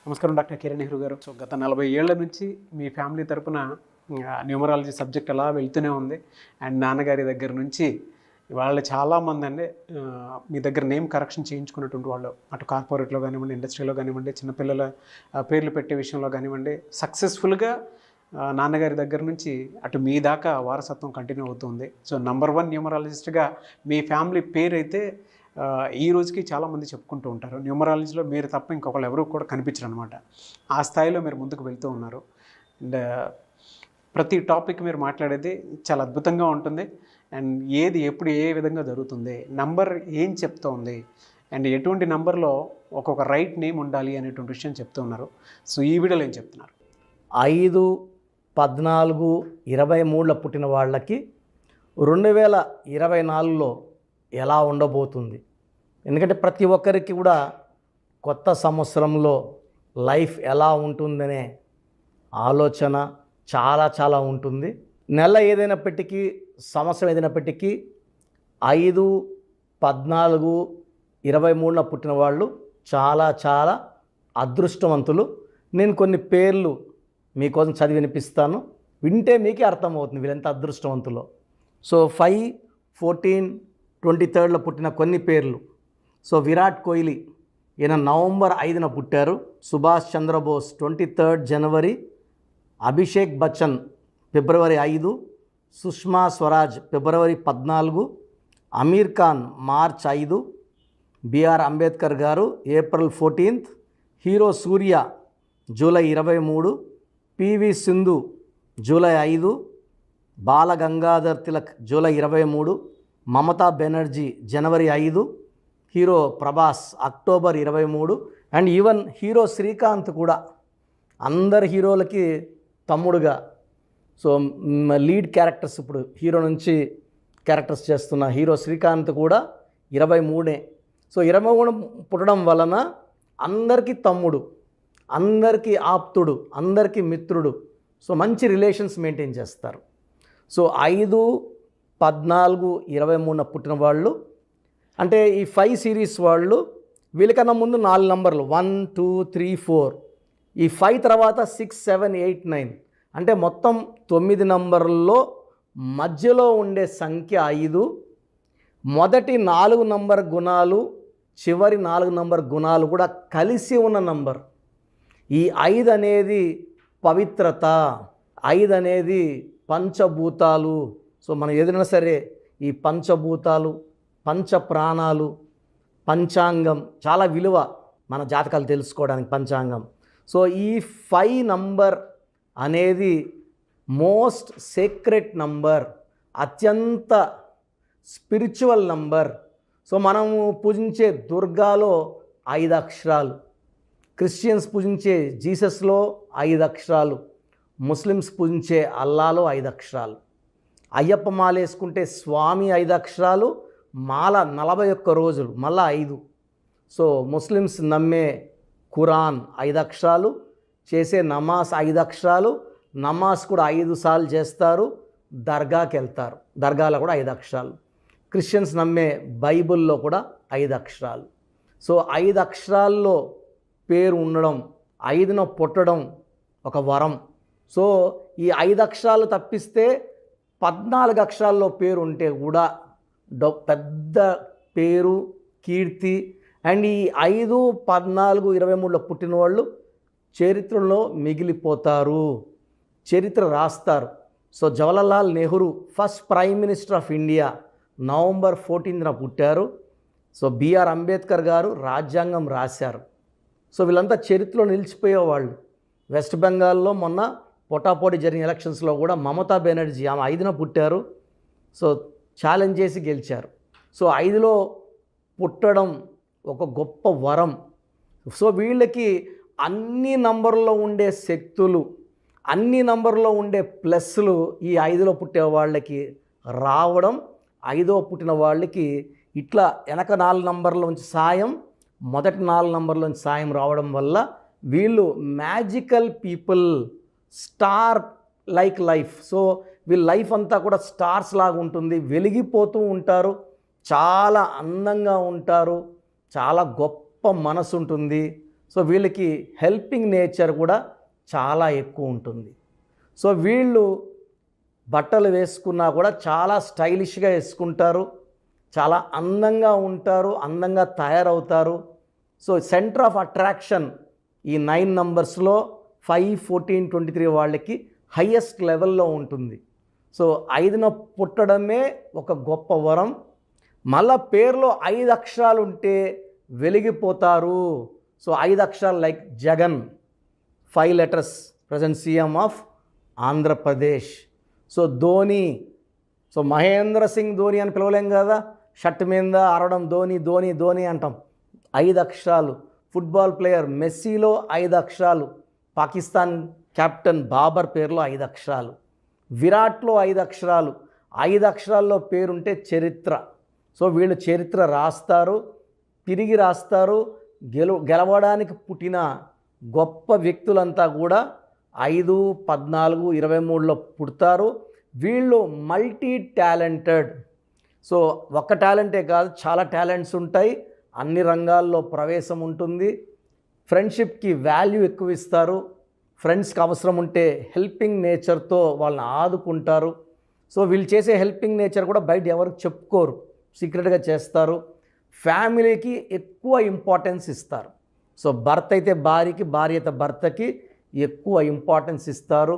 నమస్కారం డాక్టర్ కిరణ్ నెహ్రూ గారు. సో గత 40 ఏళ్ల నుంచి మీ ఫ్యామిలీ తరపున న్యూమరాలజీ సబ్జెక్ట్ అలా వెళ్తూనే ఉంది. అండ్ నాన్నగారి దగ్గర నుంచి వాళ్ళు చాలామంది అండి మీ దగ్గర నేమ్ కరెక్షన్ చేయించుకున్నటువంటి వాళ్ళు, అటు కార్పొరేట్లో కానివ్వండి, ఇండస్ట్రీలో కానివ్వండి, చిన్నపిల్లల పేర్లు పెట్టే విషయంలో కానివ్వండి, సక్సెస్ఫుల్గా నాన్నగారి దగ్గర నుంచి అటు మీ దాకా వారసత్వం కంటిన్యూ అవుతుంది. సో నంబర్ 1 న్యూమరాలజిస్ట్గా మీ ఫ్యామిలీ పేరు అయితే ఈ రోజుకి చాలామంది చెప్పుకుంటూ ఉంటారు. న్యూమరాలజీలో మీరు తప్ప ఇంకొకళ్ళు ఎవరు కూడా కనిపించరు అనమాట. ఆ స్థాయిలో మీరు ముందుకు వెళ్తూ ఉన్నారు. అండ్ ప్రతి టాపిక్ మీరు మాట్లాడేది చాలా అద్భుతంగా ఉంటుంది. అండ్ ఏది ఎప్పుడు ఏ విధంగా జరుగుతుంది, నంబర్ ఏం చెప్తోంది, అండ్ ఎటువంటి నంబర్లో ఒక్కొక్క రైట్ నేమ్ ఉండాలి అనేటువంటి విషయం చెప్తూ ఉన్నారు. సో ఈ వీడియోలో ఏం చెప్తున్నారు? 5, 14, 23లో పుట్టిన వాళ్ళకి 2024లో ఎలా ఉండబోతుంది? ఎందుకంటే ప్రతి ఒక్కరికి కూడా కొత్త సంవత్సరంలో లైఫ్ ఎలా ఉంటుందనే ఆలోచన చాలా ఉంటుంది. నెల ఏదైనప్పటికీ, సంవత్సరం ఏదైనప్పటికీ 5, 14, 23లో పుట్టిన వాళ్ళు చాలా అదృష్టవంతులు. నేను కొన్ని పేర్లు మీకోసం చదివి వినిపిస్తాను, వింటే మీకే అర్థమవుతుంది వీళ్ళెంత అదృష్టవంతులో. సో 5, 14, 23లో పుట్టిన కొన్ని పేర్లు. సో విరాట్ కోహ్లీ, ఈయన నవంబర్ 5న పుట్టారు. సుభాష్ చంద్రబోస్ 23 జనవరి. అభిషేక్ బచ్చన్ ఫిబ్రవరి 5. సుష్మా స్వరాజ్ ఫిబ్రవరి 14. అమీర్ ఖాన్ మార్చ్ 5. బిఆర్ అంబేద్కర్ గారు April 14. Hero Surya July 23. PV Sindhu July 5. Bala Gangadhar Tilak July 23. Mamata Banerjee January 5. Hero Prabhas October 23. And even hero Srikanth కూడా అందరు హీరోలకి తమ్ముడుగా, సో లీడ్ క్యారెక్టర్స్ ఇప్పుడు హీరో నుంచి క్యారెక్టర్స్ చేస్తున్న హీరో శ్రీకాంత్ కూడా 23. సో 23 పుట్టడం వలన అందరికీ తమ్ముడు, అందరికీ ఆప్తుడు, అందరికీ మిత్రుడు. సో మంచి రిలేషన్స్ మెయింటైన్ చేస్తారు. సో 5, 14, 23 పుట్టిన వాళ్ళు అంటే ఈ 5 సిరీస్ వాళ్ళు, వీళ్ళకన్నా ముందు 4 నంబర్లు 1, 2, 3, 4. ఈ 5 తర్వాత 6, 7, 8, 9 అంటే మొత్తం 9 నంబర్లలో మధ్యలో ఉండే సంఖ్య 5. మొదటి 4 నంబర్ గుణాలు, చివరి 4 నంబర్ గుణాలు కూడా కలిసి ఉన్న నంబర్. ఈ 5 అనేది పవిత్రత, 5 అనేది పంచభూతాలు. సో మనం ఏదైనా సరే ఈ పంచభూతాలు, పంచ ప్రాణాలు, పంచాంగం చాలా విలువ మన జాతకాలు తెలుసుకోవడానికి పంచాంగం. సో ఈ 5 నంబర్ అనేది మోస్ట్ సీక్రెట్ నంబర్, అత్యంత స్పిరిచువల్ నంబర్. సో మనము పూజించే దుర్గాలో 5 అక్షరాలు, క్రిస్టియన్స్ పూజించే జీసస్లో 5 అక్షరాలు, ముస్లిమ్స్ పూజించే అల్లాలో 5 అక్షరాలు, అయ్యప్ప మాల వేసుకుంటే స్వామి 5 అక్షరాలు, మాల 41 రోజులు మళ్ళా 5. సో ముస్లిమ్స్ నమ్మే ఖురాన్ 5 అక్షరాలు, చేసే నమాజ్ 5 అక్షరాలు, నమాజ్ కూడా 5 సార్లు చేస్తారు, దర్గాకి వెళ్తారు, దర్గాలో కూడా 5 అక్షరాలు. క్రిస్టియన్స్ నమ్మే బైబిల్లో కూడా 5 అక్షరాలు. సో 5 అక్షరాల్లో పేరు ఉండడం, 5న పుట్టడం ఒక వరం. సో ఈ 5 అక్షరాలు తప్పిస్తే 14 అక్షరాల్లో పేరు ఉంటే కూడా పెద్ద పేరు, కీర్తి. అండ్ ఈ 5, 14, 23లో పుట్టిన వాళ్ళు చరిత్రలో మిగిలిపోతారు, చరిత్ర రాస్తారు. So Jawaharlal Nehru first prime minister of India November 14న పుట్టారు. సో బిఆర్ అంబేద్కర్ గారు రాజ్యాంగం రాశారు. సో వీళ్ళంతా చరిత్రలో నిలిచిపోయేవాళ్ళు. వెస్ట్ బెంగాల్లో మొన్న పోటాపోటీ జరిగిన ఎలక్షన్స్లో కూడా మమతా బెనర్జీ ఆమె 5న పుట్టారు. సో ఛాలెంజ్ చేసి గెలిచారు. సో 5లో పుట్టడం ఒక గొప్ప వరం. సో వీళ్ళకి అన్ని నంబర్లో ఉండే శక్తులు, అన్ని నంబర్లో ఉండే ప్లస్లు ఈ 5లో పుట్టే వాళ్ళకి రావడం, 5వ పుట్టిన వాళ్ళకి ఇట్లా వెనక 4 నంబర్లోంచి సాయం, మొదటి 4 నంబర్లోంచి సాయం రావడం వల్ల వీళ్ళు magical people, star like life. So వీళ్ళ లైఫ్ అంతా కూడా స్టార్స్ లాగా ఉంటుంది, వెలిగిపోతూ ఉంటారు, చాలా అందంగా ఉంటారు, చాలా గొప్ప మనసు ఉంటుంది. సో వీళ్ళకి హెల్పింగ్ నేచర్ కూడా చాలా ఎక్కువ ఉంటుంది. సో వీళ్ళు బట్టలు వేసుకున్నా కూడా చాలా స్టైలిష్గా వేసుకుంటారు, చాలా అందంగా ఉంటారు, అందంగా తయారవుతారు. సో సెంటర్ ఆఫ్ అట్రాక్షన్ ఈ 9 నంబర్స్లో 5, 14, 23 వాళ్ళకి హయ్యెస్ట్ లెవెల్లో ఉంటుంది. సో 5న పుట్టడమే ఒక గొప్ప వరం. మళ్ళా పేరులో 5 అక్షరాలు ఉంటే వెలిగిపోతారు. సో 5 అక్షరాలు like Jagan, 5 letters, present CM of Andhra Pradesh. So Dhoni, so Mahendra Singh Dhoni అని పిలవలేం కదా, షర్ట్ మీద అరవడం ధోని ధోని ధోని అంటాం. 5 అక్షరాలు. ఫుట్బాల్ ప్లేయర్ మెస్సీలో 5 అక్షరాలు, పాకిస్తాన్ కెప్టెన్ బాబర్ పేరులో 5 అక్షరాలు, విరాట్లో 5 అక్షరాలు. 5 అక్షరాల్లో పేరుంటే చరిత్ర. సో వీళ్ళు చరిత్ర రాస్తారు, తిరిగి రాస్తారు. గెలవడానికి పుట్టిన గొప్ప వ్యక్తులంతా కూడా 5, 14, 23లో పుడతారు. వీళ్ళు మల్టీ టాలెంటెడ్. సో ఒక్క టాలెంటే కాదు, చాలా టాలెంట్స్ ఉంటాయి, అన్ని రంగాల్లో ప్రవేశం ఉంటుంది. ఫ్రెండ్షిప్కి వాల్యూ ఎక్కువ ఇస్తారు. ఫ్రెండ్స్కి అవసరం ఉంటే హెల్పింగ్ నేచర్తో వాళ్ళని ఆదుకుంటారు. సో వీళ్ళు చేసే హెల్పింగ్ నేచర్ కూడా బయట ఎవరికి చెప్పుకోరు, సీక్రెట్గా చేస్తారు. ఫ్యామిలీకి ఎక్కువ ఇంపార్టెన్స్ ఇస్తారు. సో భర్త అయితే భార్యకి, భార్య అయితే భర్తకి ఎక్కువ ఇంపార్టెన్స్ ఇస్తారు.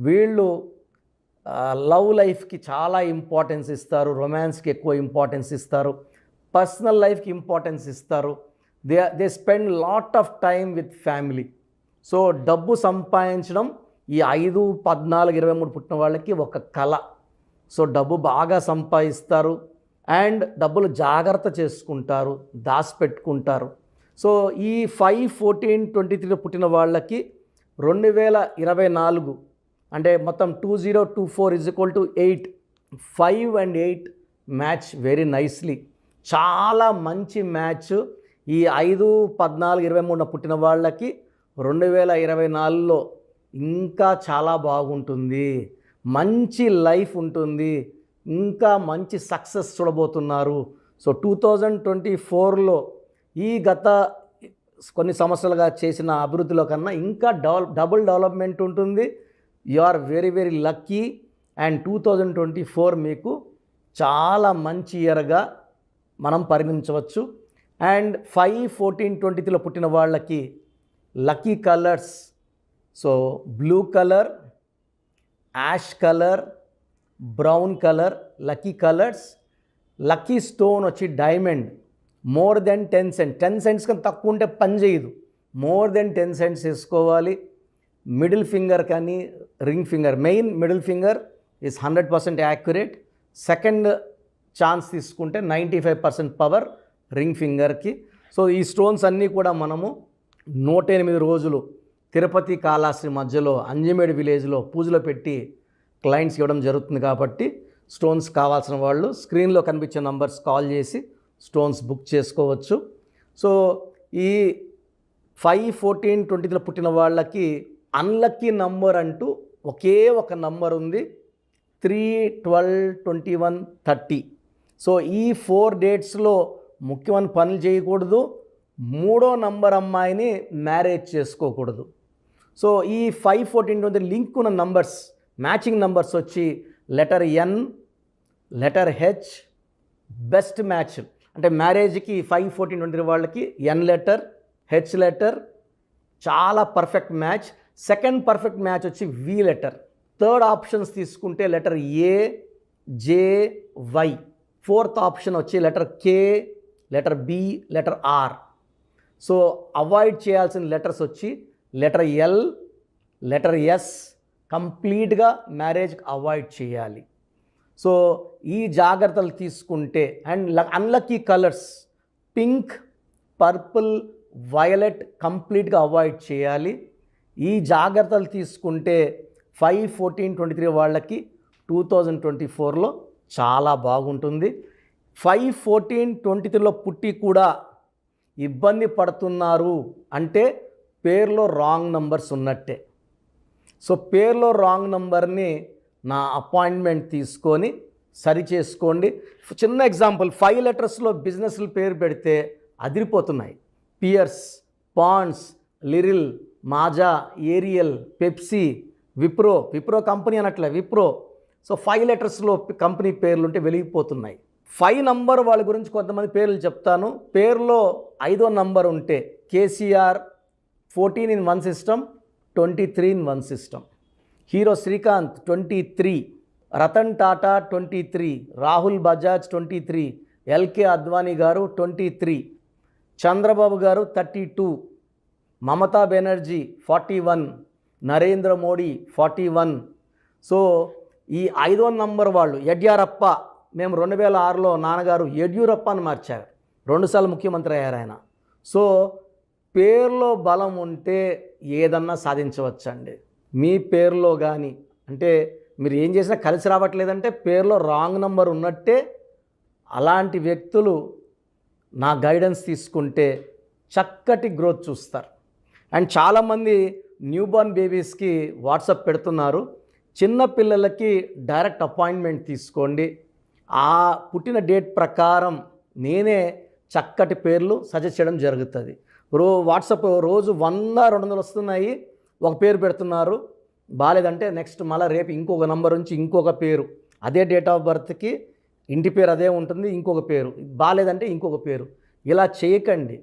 వీళ్ళు లవ్ లైఫ్కి చాలా ఇంపార్టెన్స్ ఇస్తారు, రొమాన్స్కి ఎక్కువ ఇంపార్టెన్స్ ఇస్తారు, పర్సనల్ లైఫ్కి ఇంపార్టెన్స్ ఇస్తారు. They spend lot of time with family. So డబ్బు సంపాదించడం ఈ 5, 14, 23 పుట్టిన వాళ్ళకి ఒక కళ. సో డబ్బు బాగా సంపాదిస్తారు అండ్ డబ్బులు జాగ్రత్త చేసుకుంటారు, దాచిపెట్టుకుంటారు. సో ఈ 5, 14, 23 పుట్టిన వాళ్ళకి 2024 అంటే మొత్తం 2024 8, 5 and 8 మ్యాచ్ వెరీ నైస్లీ. చాలా మంచి మ్యాచ్. ఈ 5, 14, 23 పుట్టిన వాళ్ళకి 2024లో ఇంకా చాలా బాగుంటుంది, మంచి లైఫ్ ఉంటుంది, ఇంకా మంచి సక్సెస్ చూడబోతున్నారు. సో 2024లో ఈ గత కొన్ని సంవత్సరాలుగా చేసిన అభివృద్ధిలో కన్నా ఇంకా డబుల్ డెవలప్మెంట్ ఉంటుంది. You are very very lucky. And 2024 మీకు చాలా మంచి ఇయర్గా మనం పరిగణించవచ్చు. అండ్ 5, 14, 23లో పుట్టిన వాళ్ళకి lucky colours, so blue colour, ash colour, brown colour lucky colours. Lucky stone వచ్చి diamond, more than 10 cents. 10 cents కన్నా తక్కువ ఉంటే పని చేయదు, మోర్ దెన్ 10 cents వేసుకోవాలి. మిడిల్ ఫింగర్ కానీ ring finger, main middle finger is 100% accurate. Second chance తీసుకుంటే 95% power ring ఫింగర్కి. సో ఈ స్టోన్స్ అన్నీ కూడా మనము 108 రోజులు తిరుపతి కాళహస్తి మధ్యలో అంజమేడు విలేజ్లో పూజలో పెట్టి క్లయింట్స్ ఇవ్వడం జరుగుతుంది. కాబట్టి స్టోన్స్ కావాల్సిన వాళ్ళు స్క్రీన్లో కనిపించే నంబర్స్ కాల్ చేసి స్టోన్స్ బుక్ చేసుకోవచ్చు. సో ఈ 5, 14, 23లో పుట్టిన వాళ్ళకి అన్లక్కీ నంబర్ అంటూ ఒకే ఒక నంబర్ ఉంది, 3, 12, 21, 30. సో ఈ 4 డేట్స్లో ముఖ్యమైన పనులు చేయకూడదు, 3వ నంబర్ అమ్మాయిని మ్యారేజ్ చేసుకోకూడదు. సో ఈ 5, 14, 20 లింక్ ఉన్న నంబర్స్, మ్యాచింగ్ నంబర్స్ వచ్చి letter N, letter H. Best match అంటే మ్యారేజ్కి 5, 14, 23 వాళ్ళకి N లెటర్, H లెటర్ చాలా perfect match. Second perfect match వచ్చి V లెటర్. థర్డ్ ఆప్షన్స్ తీసుకుంటే letter A, J, Y. Fourth option వచ్చి letter K, letter B, letter R. So avoid చేయాల్సిన letters వచ్చి letter L, letter S. కంప్లీట్గా మ్యారేజ్కి avoid చేయాలి. So ఈ జాగ్రత్తలు తీసుకుంటే and unlucky colours pink, purple, violet కంప్లీట్గా అవాయిడ్ చేయాలి. ఈ జాగ్రత్తలు తీసుకుంటే 5, 14, 23 వాళ్ళకి 2024లో చాలా బాగుంటుంది. 5, 14, 23లో పుట్టి కూడా ఇబ్బంది పడుతున్నారు అంటే పేరులో రాంగ్ నంబర్స్ ఉన్నట్టే. సో పేరులో రాంగ్ నంబర్ని నా అపాయింట్మెంట్ తీసుకొని సరి చేసుకోండి. చిన్న ఎగ్జాంపుల్, 5 లెటర్స్లో బిజినెస్ల పేరు పెడితే అదిరిపోతున్నాయి. Pears, Pond's, Liril, Maaza, Ariel, Pepsi, Wipro company అనట్లే విప్రో. సో 5 లెటర్స్లో కంపెనీ పేర్లు ఉంటే వెలిగిపోతున్నాయి. 5 నంబర్ వాళ్ళ గురించి కొంతమంది పేర్లు చెప్తాను. పేరులో 5వ నంబర్ ఉంటే KCR 14 in 1 system, 23 in 1 system. Hero Srikanth 23, Ratan Tata 23, Rahul Bajaj 23, L K Advani garu 23, Chandrababu garu 32, Mamata Banerjee 41, Narendra Modi 41. So ఈ 5వ నంబర్ వాళ్ళు యడ్యూరప్ప, మేము 2006లో నాన్నగారు యడ్యూరప్ప అని మార్చారు, 2 సార్లు ముఖ్యమంత్రి అయ్యారు ఆయన. సో పేరులో బలం ఉంటే ఏదన్నా సాధించవచ్చండి. మీ పేరులో కానీ అంటే మీరు ఏం చేసినా కలిసి రావట్లేదంటే పేరులో రాంగ్ నంబర్ ఉన్నట్టే. అలాంటి వ్యక్తులు నా గైడెన్స్ తీసుకుంటే చక్కటి గ్రోత్ చూస్తారు. అండ్ చాలామంది న్యూబార్న్ బేబీస్కి వాట్సాప్ పెడుతున్నారు. చిన్న పిల్లలకి డైరెక్ట్ అపాయింట్మెంట్ తీసుకోండి. ఆ పుట్టిన డేట్ ప్రకారం నేనే చక్కటి పేర్లు సజెస్ట్ చేయడం జరుగుతుంది. వాట్సాప్ రోజు 100-200 వస్తున్నాయి, ఒక పేరు పెడుతున్నారు, బాగాలేదంటే నెక్స్ట్ మళ్ళీ రేపు ఇంకొక నంబర్ నుంచి ఇంకొక పేరు, అదే డేట్ ఆఫ్ బర్త్కి ఇంటి పేరు అదే ఉంటుంది, ఇంకొక పేరు, బాగాలేదంటే ఇంకొక పేరు. ఇలా చేయకండి.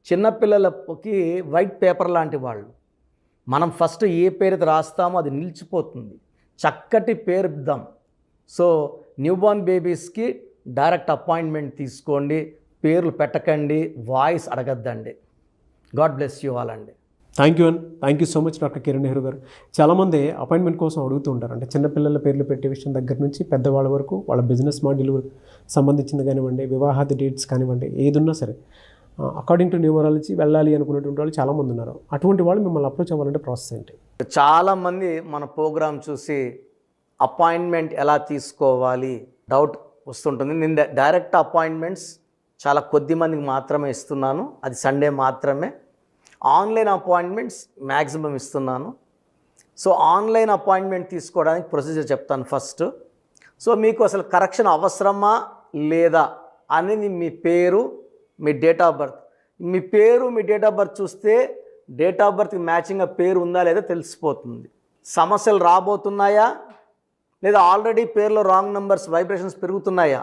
చిన్నపిల్లలకి వైట్ పేపర్ లాంటి వాళ్ళు. మనం ఫస్ట్ ఏ పేరు రాస్తామో అది నిలిచిపోతుంది. చక్కటి పేరు ఇద్దాం. సో న్యూబార్న్ బేబీస్కి డైరెక్ట్ అపాయింట్మెంట్ తీసుకోండి, పేర్లు పెట్టకండి, వాయిస్ అడగద్దండి. గాడ్ బ్లెస్ యూ ఆల్ అండి. Thank you so much doctor Kiran Nehru garu. చాలామంది అపాయింట్మెంట్ కోసం అడుగుతూ ఉంటారు. అంటే చిన్నపిల్లల పేర్లు పెట్టే విషయం దగ్గర నుంచి పెద్దవాళ్ళ వరకు వాళ్ళ బిజినెస్ మాడ్యూల్ సంబంధించింది కానివ్వండి, వివాహాది డేట్స్ కానివ్వండి, ఏదున్నా సరే అకార్డింగ్ టు న్యూమరాలజీ వెళ్ళాలి అనుకునేటువంటి వాళ్ళు చాలామంది ఉన్నారు. అటువంటి వాళ్ళు మిమ్మల్ని అప్రోచ్ అవ్వాలంటే ప్రాసెస్ ఏంటి? చాలామంది మన ప్రోగ్రామ్ చూసి అపాయింట్మెంట్ ఎలా తీసుకోవాలి డౌట్ వస్తుంటుంది. నేను డైరెక్ట్ అపాయింట్మెంట్స్ చాలా కొద్ది మందికి మాత్రమే ఇస్తున్నాను, అది సండే మాత్రమే. ఆన్లైన్ అపాయింట్మెంట్స్ మ్యాక్సిమం ఇస్తున్నాను. సో ఆన్లైన్ అపాయింట్మెంట్ తీసుకోవడానికి ప్రొసీజర్ చెప్తాను ఫస్ట్. సో మీకు అసలు కరెక్షన్ అవసరమా లేదా అనేది మీ పేరు, మీ డేట్ ఆఫ్ బర్త్. మీ పేరు, మీ డేట్ ఆఫ్ బర్త్ చూస్తే డేట్ ఆఫ్ బర్త్కి మ్యాచింగ్గా పేరు ఉందా లేదా తెలిసిపోతుంది. సమస్యలు రాబోతున్నాయా లేదా ఆల్రెడీ పేరులో రాంగ్ నెంబర్స్ వైబ్రేషన్స్ పెరుగుతున్నాయా?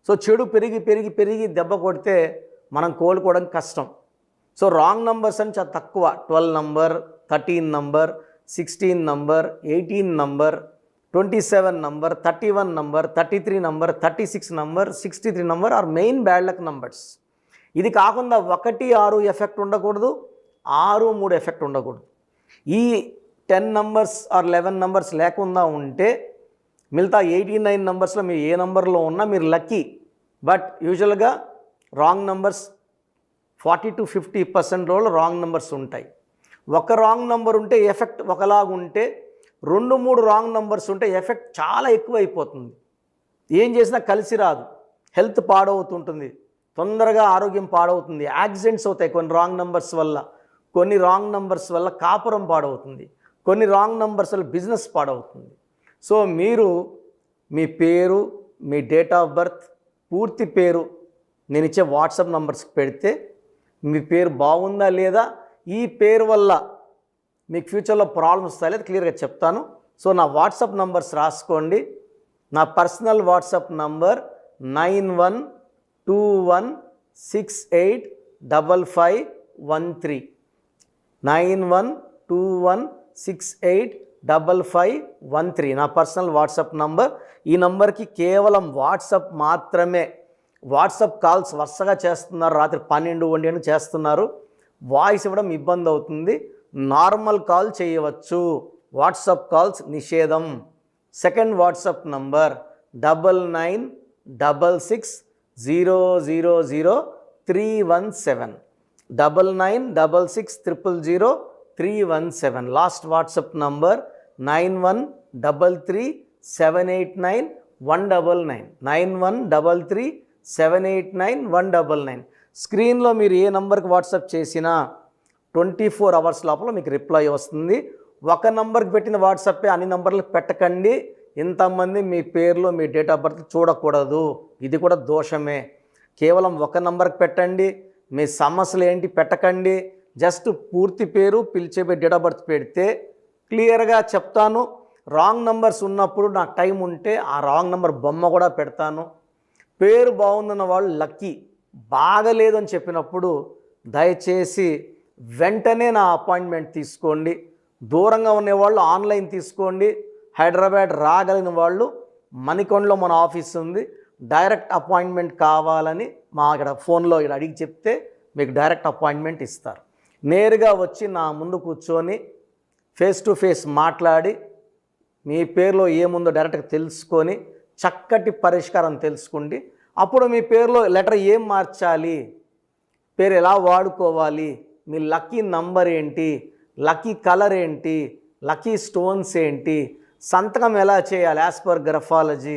సో చెడు పెరిగి పెరిగి పెరిగి దెబ్బ కొడితే మనం కోలుకోవడం కష్టం. సో రాంగ్ నంబర్స్ అని చాలా తక్కువ. 12 number, 13 number, 16 number, 18 number, 27 number, 31 number, 33 number, 36 number, 63 number are main bad luck numbers. ఇది కాకుండా 1, 6 ఎఫెక్ట్ ఉండకూడదు, 6, 3 ఎఫెక్ట్ ఉండకూడదు. ఈ 10 నంబర్స్ ఆర్ 11 నంబర్స్ లేకుండా ఉంటే మిగతా 89 నంబర్స్లో మీరు ఏ నంబర్లో ఉన్నా మీరు లక్కీ. బట్ యూజువల్గా రాంగ్ నంబర్స్ 40 to 50% రోజులు రాంగ్ నెంబర్స్ ఉంటాయి. ఒక రాంగ్ నెంబర్ ఉంటే ఎఫెక్ట్ ఒకలాగా ఉంటే 2-3 రాంగ్ నెంబర్స్ ఉంటే ఎఫెక్ట్ చాలా ఎక్కువ అయిపోతుంది. ఏం చేసినా కలిసి రాదు, హెల్త్ పాడవుతుంటుంది, తొందరగా ఆరోగ్యం పాడవుతుంది, యాక్సిడెంట్స్ అవుతాయి కొన్ని రాంగ్ నెంబర్స్ వల్ల, కొన్ని రాంగ్ నెంబర్స్ వల్ల కాపురం పాడవుతుంది, కొన్ని రాంగ్ నెంబర్స్ వల్ల బిజినెస్ పాడవుతుంది. సో మీరు మీ పేరు, మీ డేట్ ఆఫ్ బర్త్, పూర్తి పేరు నేను ఇచ్చే వాట్సాప్ నంబర్స్కి పెడితే మీ పేరు బాగుందా లేదా, ఈ పేరు వల్ల మీకు ఫ్యూచర్లో ప్రాబ్లమ్స్ వస్తాయి లేదా క్లియర్గా చెప్తాను. సో నా వాట్సాప్ నంబర్స్ రాసుకోండి. నా పర్సనల్ వాట్సాప్ నంబర్ 9121685513 9121685513 నా పర్సనల్ వాట్సాప్ నంబర్. ఈ నంబర్కి కేవలం వాట్సాప్ మాత్రమే. వాట్సాప్ కాల్స్ వరుసగా చేస్తున్నారు, రాత్రి 12-1 చేస్తున్నారు, వాయిస్ ఇవ్వడం ఇబ్బంది అవుతుంది. నార్మల్ కాల్ చేయవచ్చు, వాట్సాప్ కాల్స్ నిషేధం. Second WhatsApp number 9966000317 9966000317. Last WhatsApp number 9133789199 9133789199. స్క్రీన్లో మీరు ఏ నంబర్కి వాట్సాప్ చేసినా 24 అవర్స్ లోపల మీకు రిప్లై వస్తుంది. ఒక నంబర్కి పెట్టిన వాట్సాపే అన్ని నంబర్లకు పెట్టకండి. ఇంతమంది మీ పేర్లు, మీ డేట్ ఆఫ్ బర్త్ చూడకూడదు, ఇది కూడా దోషమే. కేవలం ఒక నంబర్కి పెట్టండి. మీ సమస్యలు ఏంటి పెట్టకండి, జస్ట్ పూర్తి పేరు పిలిచే డేట్ ఆఫ్ బర్త్ పెడితే క్లియర్గా చెప్తాను. రాంగ్ నంబర్స్ ఉన్నప్పుడు నాకు టైం ఉంటే ఆ రాంగ్ నంబర్ బొమ్మ కూడా పెడతాను. పేరు బాగుందన్న వాళ్ళు లక్కీ, బాగలేదు అని చెప్పినప్పుడు దయచేసి వెంటనే నా అపాయింట్మెంట్ తీసుకోండి. దూరంగా ఉండేవాళ్ళు ఆన్లైన్ తీసుకోండి. హైదరాబాద్ రాగలిగిన వాళ్ళు మణికొండలో మన ఆఫీస్ ఉంది. డైరెక్ట్ అపాయింట్మెంట్ కావాలని మా ఇక్కడ ఫోన్లో ఇక్కడ అడిగి చెప్తే మీకు డైరెక్ట్ అపాయింట్మెంట్ ఇస్తారు. నేరుగా వచ్చి నా ముందు కూర్చొని ఫేస్ టు ఫేస్ మాట్లాడి మీ పేరులో ఏముందో డైరెక్ట్గా తెలుసుకొని చక్కటి పరిష్కారం తెలుసుకోండి. అప్పుడు మీ పేరులో లెటర్ ఏం మార్చాలి, పేరు ఎలా వాడుకోవాలి, మీ లక్కీ నంబర్ ఏంటి, లక్కీ కలర్ ఏంటి, లక్కీ స్టోన్స్ ఏంటి, సంతకం ఎలా చేయాలి యాజ్ పర్ గ్రఫాలజీ,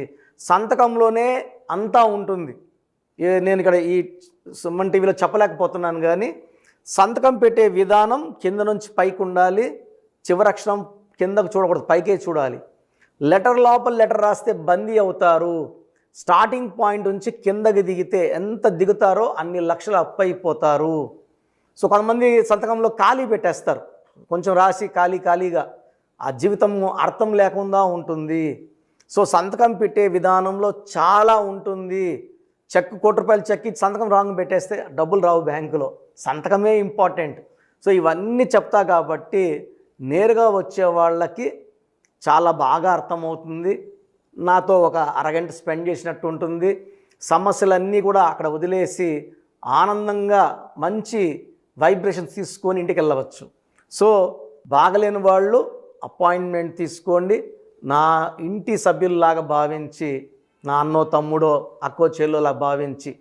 సంతకంలోనే అంతా ఉంటుంది. నేను ఇక్కడ ఈ సుమన్ టీవీలో చెప్పలేకపోతున్నాను కానీ సంతకం పెట్టే విధానం కింద నుంచి పైకి ఉండాలి, చివరి అక్షరం కిందకు చూడకూడదు, పైకే చూడాలి. లెటర్ లోపల లెటర్ రాస్తే బందీ అవుతారు. స్టార్టింగ్ పాయింట్ నుంచి కిందకి దిగితే ఎంత దిగుతారో అన్ని లక్షలు అప్పు అయిపోతారు. సో కొంతమంది సంతకంలో ఖాళీ పెట్టేస్తారు, కొంచెం రాసి ఖాళీగా ఆ జీవితం అర్థం లేకుండా ఉంటుంది. సో సంతకం పెట్టే విధానంలో చాలా ఉంటుంది. చెక్ ₹1,00,000 చెక్ ఇచ్చి సంతకం రాంగ్ పెట్టేస్తే డబ్బులు రావు బ్యాంకులో, సంతకమే ఇంపార్టెంట్. సో ఇవన్నీ చెప్తా కాబట్టి నేరుగా వచ్చే వాళ్ళకి చాలా బాగా అర్థమవుతుంది. నాతో ఒక అరగంట స్పెండ్ చేసినట్టు ఉంటుంది. సమస్యలన్నీ కూడా అక్కడ వదిలేసి ఆనందంగా మంచి వైబ్రేషన్స్ తీసుకొని ఇంటికి వెళ్ళవచ్చు. సో బాగలేని వాళ్ళు అపాయింట్మెంట్ తీసుకోండి. నా ఇంటి సభ్యుల్లాగా భావించి, నా అన్నో తమ్ముడో అక్కో చెల్లోలా భావించి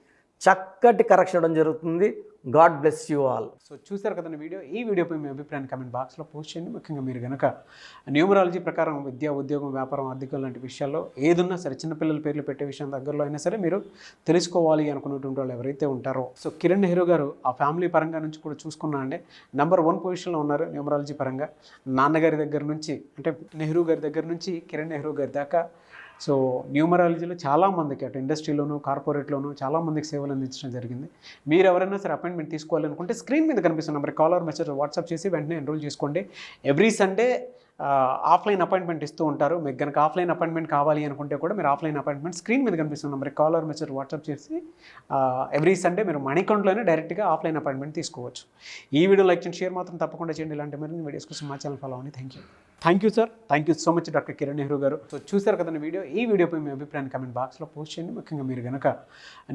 చక్కటి కరెక్షన్ ఇవ్వడం జరుగుతుంది. God bless you all. So చూశారు కదండి వీడియో. ఈ వీడియోపై మీ అభిప్రాయాన్ని కామెంట్ బాక్స్లో పోస్ట్ చేయండి. ముఖ్యంగా మీరు కనుక న్యూమరాలజీ ప్రకారం విద్య, ఉద్యోగం, వ్యాపారం, ఆర్థికం లాంటి విషయాల్లో ఏదున్నా సరే, చిన్నపిల్లల పేర్లు పెట్టే విషయం దగ్గరలో అయినా సరే మీరు తెలుసుకోవాలి అనుకున్నటువంటి వాళ్ళు ఎవరైతే ఉంటారో, సో కిరణ్ నెహ్రూ గారు ఆ ఫ్యామిలీ పరంగా నుంచి కూడా చూసుకున్నా అండి నెంబర్ 1 పొజిషన్లో ఉన్నారు న్యూమరాలజీ పరంగా. నాన్నగారి దగ్గర నుంచి అంటే నెహ్రూ గారి దగ్గర నుంచి కిరణ్ నెహ్రూ గారి దాకా సో న్యూమరాలజీలో చాలామందికి అటు ఇండస్ట్రీలోను, కార్పొరేట్లోను చాలామందికి సేవలు అందించడం జరిగింది. మీరు ఎవరైనా సరే అపాయింట్మెంట్ తీసుకోవాలనుకుంటే స్క్రీన్ మీద కనిపిస్తున్న నెంబర్ కాలర్ మెసేజ్ వాట్సాప్ చేసి వెంటనే ఎన్రోల్ చేసుకోండి. ఎవ్రీ సండే ఆఫ్లైన్ అపాయింట్మెంట్ ఇస్తూ ఉంటారు. మీకు కనుక ఆఫ్లైన్ అపాయింట్మెంట్ కావాలి అనుకుంటే కూడా మీరు ఆఫ్లైన్ అపాయింట్మెంట్ స్క్రీన్ మీద కనిపిస్తున్న నెంబర్ కాలర్ మెసేజ్ వాట్సాప్ చేసి ఎవ్రీ సండే మీరు మణికొండలోనే డైరెక్ట్గా ఆఫ్లైన్ అపాయింట్మెంట్ తీసుకోవచ్చు. ఈ వీడియో లైక్ చేయండి, షేర్ మాత్రం తప్పకుండా చేయండి. ఇలాంటి మరిన్ని వీడియోస్ కోసం మా ఛానల్ ఫాలో అవ్వండి. Thank you sir. Thank you so much doctor Kiran Nehru గారు. సో చూశారు కదండి వీడియో. ఈ వీడియోపై మీ అభిప్రాయాన్ని కామెంట్ బాక్స్లో పోస్ట్ చేయండి. ముఖ్యంగా మీరు కనుక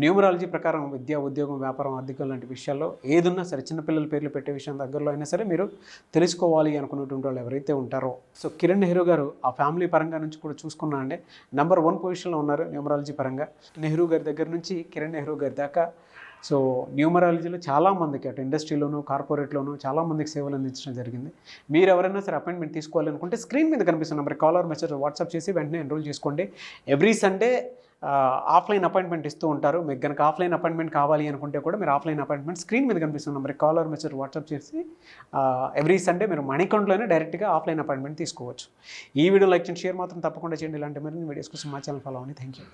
న్యూమరాలజీ ప్రకారం విద్య, ఉద్యోగం, వ్యాపారం, ఆర్థికం లాంటి విషయాల్లో ఏదున్నా సరే, చిన్నపిల్లల పేర్లు పెట్టే విషయం దగ్గరలో అయినా సరే మీరు తెలుసుకోవాలి అనుకున్నటువంటి వాళ్ళు ఎవరైతే ఉంటారో, సో కిరణ్ నెహ్రూ గారు ఆ ఫ్యామిలీ పరంగా నుంచి కూడా చూసుకున్నా అండి నెంబర్ 1 పొజిషన్లో ఉన్నారు న్యూమరాలజీ పరంగా. నెహ్రూ గారి దగ్గర నుంచి కిరణ్ నెహ్రూ గారి దాకా సో న్యూమరాలజీలో చాలామందికి అటు ఇండస్ట్రీలోను, కార్పొరేట్లోను చాలామందికి సేవలు అందించడం జరిగింది. మీరు ఎవరైనా సరే అపాయింట్మెంట్ తీసుకోవాలనుకుంటే స్క్రీన్ మీద కనిపిస్తున్న నెంబర్ కాలర్ మెసేజ్ వాట్సాప్ చేసి వెంటనే ఎన్రోల్ చేసుకోండి. ఎవ్రీ సండే ఆఫ్లైన్ అపాయింట్మెంట్ ఇస్తూ ఉంటారు. మీకు కనుక ఆఫ్లైన్ అపాయింట్మెంట్ కావాలి అనుకుంటే కూడా మీరు ఆఫ్లైన్ అపాయింట్మెంట్ స్క్రీన్ మీద కనిపిస్తున్న నెంబర్ కాలర్ మెసేజ్ వాట్సాప్ చేసి ఎవ్రీ సండే మీరు మణికొండలోనే డైరెక్ట్గా ఆఫ్లైన్ అపాయింట్మెంట్ తీసుకోవచ్చు. ఈ వీడియో లైక్ చేయండి, షేర్ మాత్రం తప్పకుండా చేయండి. ఇలాంటి మరిన్ని వీడియోస్ కోసం మా ఛానల్ ఫాలో అవ్వండి. Thank you.